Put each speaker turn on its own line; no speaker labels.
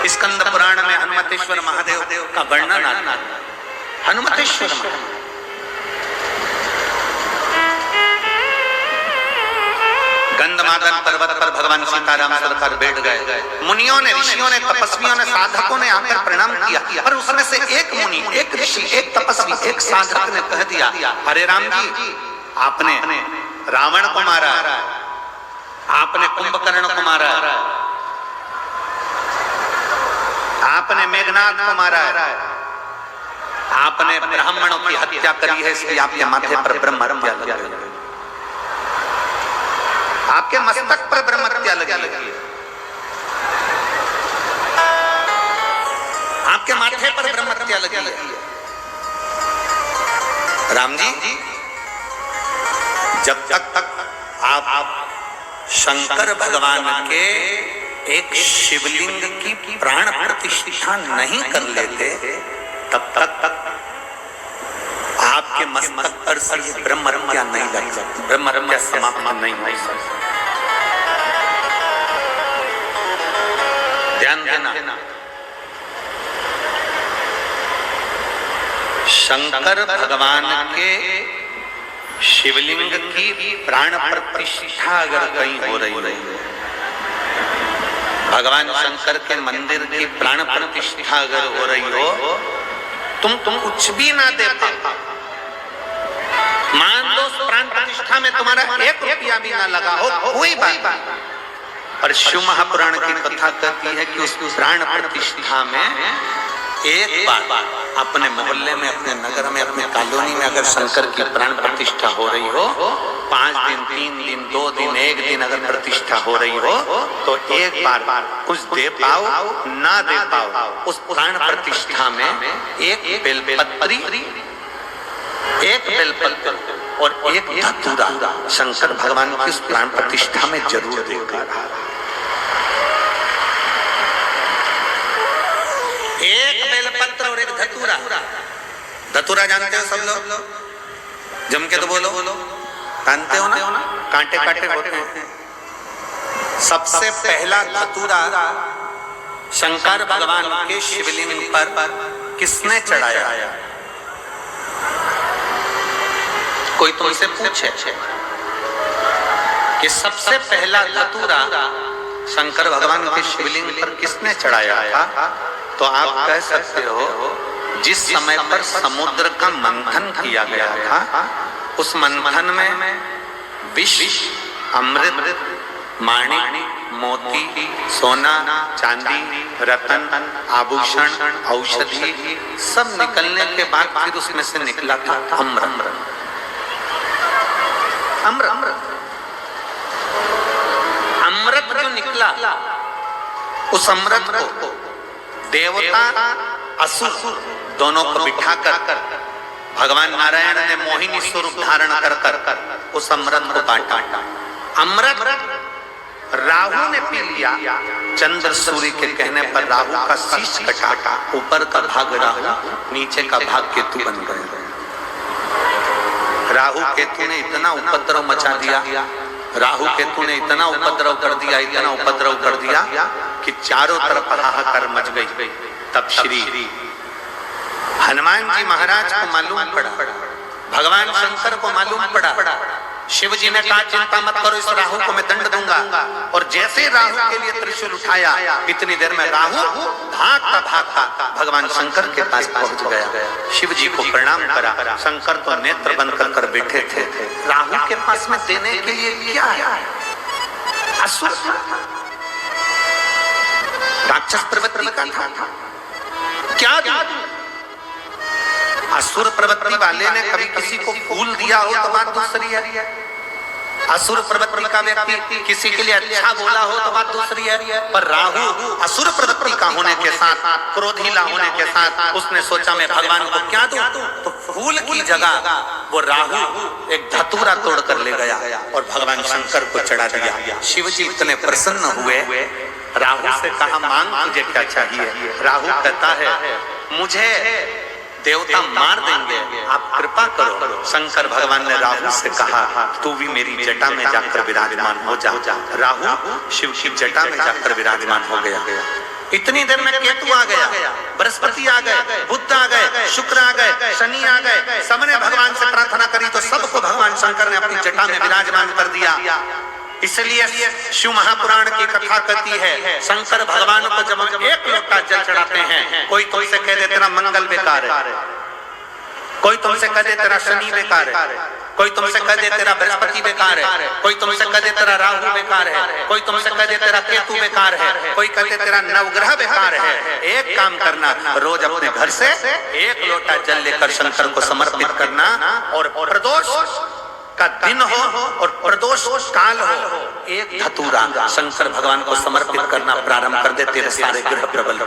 स्कंद पुराण में हनुमतेश्वर महादेव का वर्णन आता है। हनुमतेश्वर महादेव गंधमादन पर्वत पर भगवान सीताराम सरकार बैठ गए। मुनियों ने, ऋषियों ने, तपस्वियों ने, साधकों ने आकर प्रणाम किया, पर उसमें से एक मुनि, एक ऋषि, एक तपस्वी, एक साधक ने कह दिया, अरे राम जी, आपने रावण को मारा, आपने कुंभकर्ण को मारा, आपने मेघनाथ को मारा, आपने ब्राह्मणों की हत्या करी है, इसलिए आपके माथे पर ब्रह्म हत्या लगी है, आपके मस्तक पर ब्रह्म हत्या लगी है, आपके माथे पर ब्रह्म हत्या लगी है। राम जी, जब तक आप शंकर भगवान के एक शिवलिंग की प्राण प्रतिष्ठा नहीं कर लेते, तब तक आपके मस्तक पर से ब्रह्म हत्या नहीं लग सकती, ब्रह्म हत्या समाप्त नहीं हो सकती। ध्यान देना, शंकर भगवान के शिवलिंग की प्राण प्रतिष्ठा अगर कहीं हो रही है, भगवान शंकर के मंदिर की प्राण प्रतिष्ठा अगर हो रही हो, तुम कुछ भी ना दे पाओ, मान लो प्राण प्रतिष्ठा में तुम्हारा 1 रुपया भी ना लगा हो, कोई बात, पर शिव महापुराण की कथा कहती है कि उस प्राण प्रतिष्ठा में एक बार अपने मोहल्ले में, अपने नगर में, अपने कॉलोनी में अगर शंकर की प्राण प्रतिष्ठा हो रही हो, 5 दिन, 3 दिन, 2 दिन, 1 दिन अगर प्रतिष्ठा हो रही हो, तो एक बार कुछ दे पाओ ना दे पाओ, उस प्राण प्रतिष्ठा में एक बेलपत्री, एक बेलपत्र और एक धतूरा शंकर भगवान की उस प्राण प्रतिष्ठा में जरूर देगा। एक बेलपत्र और एक धतूरा। धतूरा जानते हो सब लोग? जम के तो बोलो, जानते हो ना? कांटे कांटे होते हैं। सबसे पहला धतूरा शंकर भगवान के शिवलिंग पर किसने चढ़ाया? कोई तुमसे पूछे कि सबसे पहला धतूरा शंकर भगवान के शिवलिंग पर किसने चढ़ाया था, तो आप कह सकते हो जिस समय पर समुद्र का मंथन किया गया था, उस मंथन में विष, अमृत, माणिक, मोती, सोना, चांदी, रतन, आभूषण, औषधि सब निकलने के बाद फिर उसमें से निकला था अमृत। अमृत जो निकला, उस अमृत को देवता असुर दोनों को बिठाकर भगवान नारायण ने मोहिनी स्वरूप धारण कर उस अमृत को बांटा। अमृत राहु ने पी लिया। चंद्र सूर्य के कहने पर राहु का शीश कटा, ऊपर का भाग राहु, नीचे का भाग केतु बन गए। राहु केतु ने इतना उपद्रव मचा दिया, राहु केतु ने इतना उपद्रव कर दिया, इतना उपद्रव कर दिया कि चारों तरफ हाहाकार मच गई। तब श्री हनुमान जी महाराज को मालूम पड़ा, भगवान शंकर को मालूम पड़ा, शिव जी ने कहा चिंता मत करो, इस राहु को मैं दंड दूंगा। और जैसे राहु के लिए त्रिशूल उठाया, इतनी देर में राहु भागता भगवान शंकर के पास पहुंच गया। शिव जी को प्रणाम करा। शंकर तो नेत्र बंद कर बैठे थे। राहु के पास में देने के लिए क्या है? असुर राक्षस प्रवृत्ति का था, क्या असुर प्रवृत्ति वाले ने कभी किसी को फूल दिया हो तो बात दूसरी है, असुर प्रवृत्ति का व्यक्ति किसी के लिए अच्छा बोला हो तो बात दूसरी है। पर राहु असुर प्रवृत्ति का होने के साथ, क्रोधीला होने के साथ उसने सोचा मैं भगवान को क्या दूं, तो फूल की जगह वो राहु एक धतूरा तोड़ कर ले गया और भगवान शंकर को चढ़ा दिया। शिव जी इतने प्रसन्न हुए, राहु से कहा मांग तुझे क्या चाहिए? राहु कहता है मुझे देवता मार देंगे, आप कृपा करो। शंकर भगवान ने राहु से कहा तू भी मेरी जटा में जाकर विराजमान हो जा। राहु शिव की जटा में जाकर विराजमान हो गया। इतनी देर में केतु आ गया, बृहस्पति आ गए, बुद्ध आ गए, शुक्र आ गए, शनि आ गए। सबने भगवान से प्रार्थना करी तो सबको भगवान शंकर ने अपनी जटा में विराजमान कर दिया। इसलिए शिव महापुराण की कथा कहती है, शंकर भगवान को जब हम एक लोटा जल चढ़ाते हैं, कोई तुमसे कह दे तेरा मंगल बेकार है, कोई तुमसे कह दे तेरा शनि बेकार है, कोई तुमसे कह दे तेरा बृहस्पति बेकार है, कोई तुमसे कह दे तेरा राहु बेकार है, कोई तुमसे कह दे तेरा केतु बेकार है, कोई कहते तेरा नवग्रह बेकार है। एक काम करना, रोज अपने घर से एक लोटा जल लेकर शंकर को समर्पित करना, और प्रदोष का दिन हो और प्रदोष काल हो, एक धतूरा शंकर भगवान को समर्पित करना प्रारंभ कर दे, तेरे सारे ग्रह प्रबल